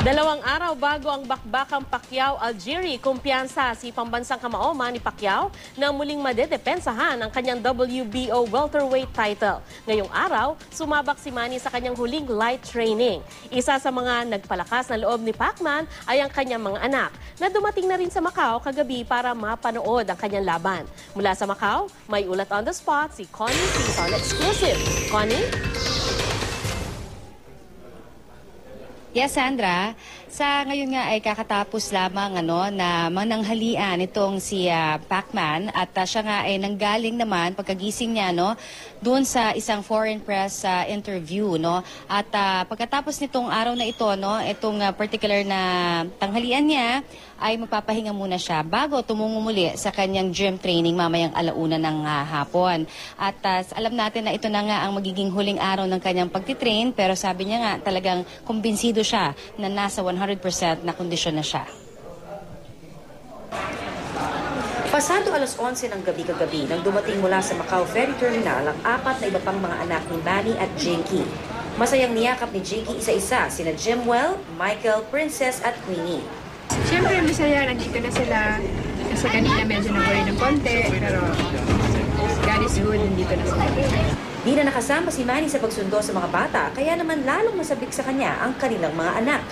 Dalawang araw bago ang bakbakang Pacquiao-Algieri, kumpiyansa si pambansang kamao Manny Pacquiao na muling madedepensahan ang kanyang WBO welterweight title. Ngayong araw, sumabak si Manny sa kanyang huling light training. Isa sa mga nagpalakas na loob ni Pacman ay ang kanyang mga anak na dumating na rin sa Macau kagabi para mapanood ang kanyang laban. Mula sa Macau, may ulat on the spot si Connie Season Exclusive. Connie? Yes, Sandra. Sa ngayon nga ay kakatapos lamang na mananghalian itong si Pacman at siya nga ay nanggaling naman pagkagising niya doon sa isang foreign press interview at pagkatapos nitong araw na ito itong particular na tanghalian niya ay magpapahinga muna siya bago tumungo muli sa kanyang gym training mamayang alauna ng hapon. At alam natin na ito na nga ang magiging huling araw ng kanyang pagtitrain pero sabi niya nga talagang kumbinsido siya na nasa 100% na kondisyon na siya. Pasado alas 11 ng gabi kagabi nang dumating mula sa Macau Ferry Terminal ang apat na iba pang mga anak ni Manny at Jinky. Masayang niyakap ni Jinky isa-isa sina Jimwell, Michael, Princess at Queenie. Siyempre masaya, nandito na sila. Kasi kanina medyo nag-worry ng konti, pero God is good, nandito na sila. Di na nakasama si Manny sa pagsundo sa mga bata, kaya naman lalong masabik sa kanya ang kanilang mga anak.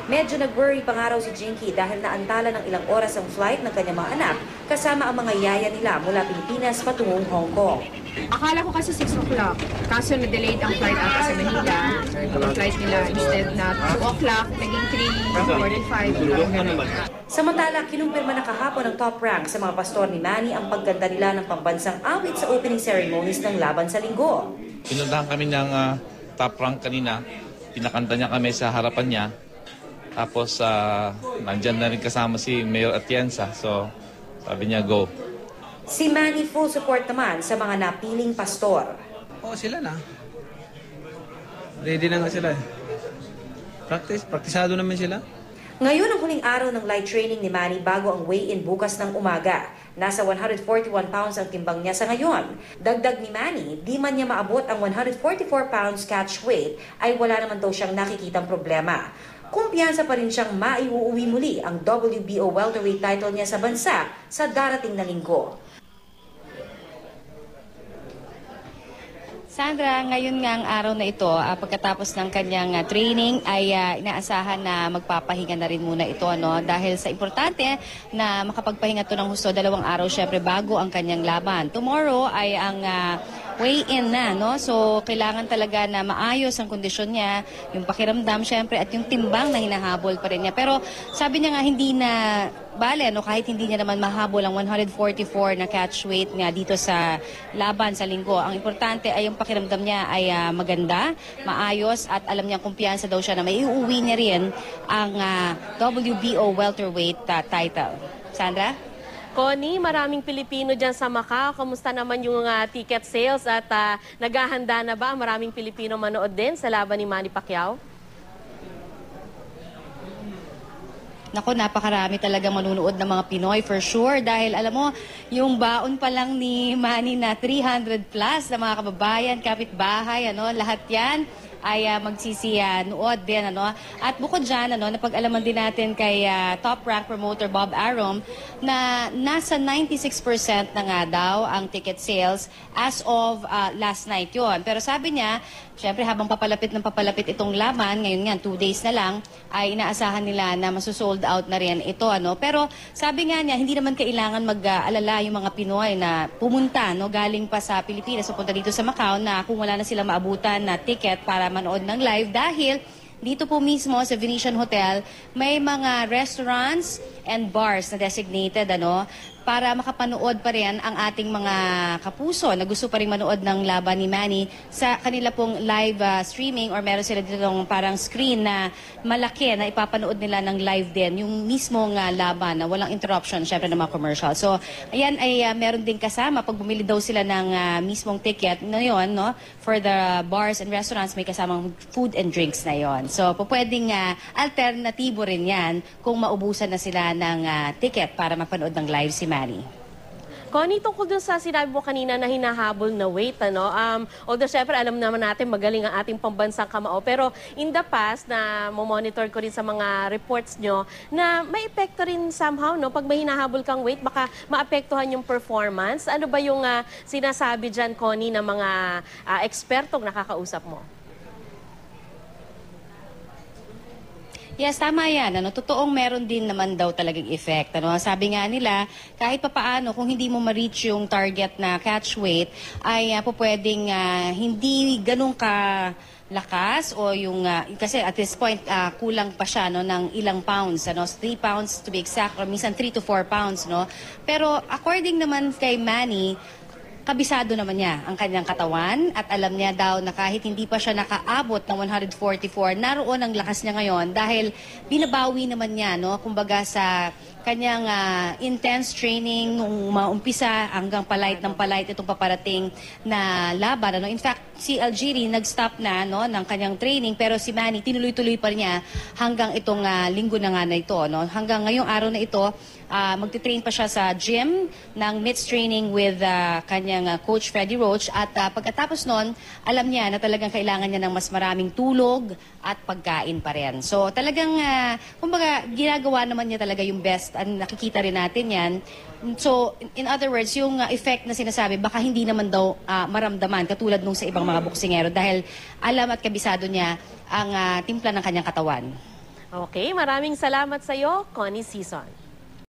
Medyo nag-worry pa nga raw si Jinky dahil naantala ng ilang oras ang flight ng kanyang mga anak kasama ang mga yaya nila mula Pilipinas patungong Hong Kong. Akala ko kasi 6 o'clock, kaso na-delayed ang flight ata sa Manila. Ang flight nila instead na 2 o'clock, naging 3:45. Samantala, kinumpirma na kahapon ng top rank sa mga pastor ni Manny ang pagganda nila ng pambansang awit sa opening ceremonies ng laban sa linggo. Pinuntahan kami ng top rank kanina, pinakanta niya kami sa harapan niya. Tapos nandyan na rin kasama si Mayor Atienza, so sabi niya go. Si Manny full support naman sa mga napiling pastor. Oo, sila na. Ready na nga sila. Praktisado naman sila. Ngayon ang huling araw ng light training ni Manny bago ang weigh-in bukas ng umaga. Nasa 141 pounds ang timbang niya sa ngayon. Dagdag ni Manny, di man niya maabot ang 144 pounds catch weight ay wala naman daw siyang nakikitang problema. Kumpiyansa pa rin siyang maiuuwi muli ang WBO welterweight title niya sa bansa sa darating na linggo. Sandra, ngayon nga ang araw na ito, pagkatapos ng kanyang training ay inaasahan na magpapahinga na rin muna ito dahil sa importante na makapagpahinga ito ng husto 2 araw syempre bago ang kanyang laban. Tomorrow ay ang weigh-in na, so kailangan talaga na maayos ang kondisyon niya, yung pakiramdam syempre at yung timbang na hinahabol pa rin niya. Pero sabi niya nga hindi na bale, kahit hindi niya naman mahabol ang 144 na catch weight niya dito sa laban sa linggo. Ang importante ay yung pakiramdam niya ay maganda, maayos at alam niya kumpiyansa daw siya na may iuwi niya rin ang WBO welterweight title. Sandra? Connie, maraming Pilipino dyan sa Macau. Kamusta naman yung ticket sales at naghahanda na ba maraming Pilipino manood din sa laban ni Manny Pacquiao? Naku, napakarami talaga manunood ng mga Pinoy for sure dahil alam mo, yung baon pa lang ni Manny na 300 plus na mga kababayan, kapitbahay, lahat yan ay magsisinood din. At bukod dyan, napag-alaman din natin kay top rank promoter Bob Arum na nasa 96% na nga daw ang ticket sales as of last night yon. Pero sabi niya, syempre habang papalapit itong laban, ngayon nga 2 days na lang, ay inaasahan nila na masosold out na rin ito. Pero sabi nga niya, hindi naman kailangan mag-alala yung mga Pinoy na pumunta galing pa sa Pilipinas, pupunta dito sa Macau na kung wala na silang maabutan na ticket para manood ng live dahil dito po mismo sa Venetian Hotel may mga restaurants and bars na designated para makapanood pa rin ang ating mga kapuso na gusto pa rin manood ng laban ni Manny sa kanila pong live streaming or meron sila dito parang screen na malaki na ipapanood nila ng live din yung mismong laban na walang interruption syempre ng mga commercial. So ayan ay meron din kasama pag bumili daw sila ng mismong ticket na yun, for the bars and restaurants may kasamang food and drinks na yon. So pwedeng alternatibo rin yan kung maubusan na sila ng ticket para mapanood ng live si Manny. Connie, tungkol dun sa sinabi mo kanina na hinahabol na weight, ano? Although syempre alam naman natin magaling ang ating pambansang kamao, pero in the past na monitor ko rin sa mga reports nyo na may epekto rin somehow, no? Pag may hinahabol kang weight, baka maapektuhan yung performance. Ano ba yung sinasabi dyan, Connie, ng mga ekspertong nakakausap mo? Yes, tama yan. Totoong meron din naman daw talagang effect. Sabi nga nila, kahit papaano, kung hindi mo ma-reach yung target na catch weight, ay pwedeng hindi ganun ka lakas o yung kasi at this point kulang pa siya ng ilang pounds 3 pounds to be exact or minsan 3 to 4 pounds pero according naman kay Manny, kabisado naman niya ang kanyang katawan at alam niya daw na kahit hindi pa siya nakaabot ng 144, naroon ang lakas niya ngayon dahil binabawi naman niya, kumbaga sa kanyang intense training nung maumpisa hanggang palait ng palait itong paparating na laban. In fact, si Algieri nag-stop na ng kanyang training pero si Manny tinuloy-tuloy pa niya hanggang itong linggo na nga na ito. Hanggang ngayong araw na ito, magtitrain pa siya sa gym ng MITS training with kanyang coach Freddie Roach at pagkatapos nun, alam niya na talagang kailangan niya ng mas maraming tulog at pagkain pa rin. So talagang, kumbaga, ginagawa naman niya talaga yung best at nakikita rin natin yan. So, in other words, yung effect na sinasabi, baka hindi naman daw maramdaman katulad nung sa ibang mga boksingero dahil alam at kabisado niya ang timpla ng kanyang katawan. Okay, maraming salamat sa iyo, Connie Sison.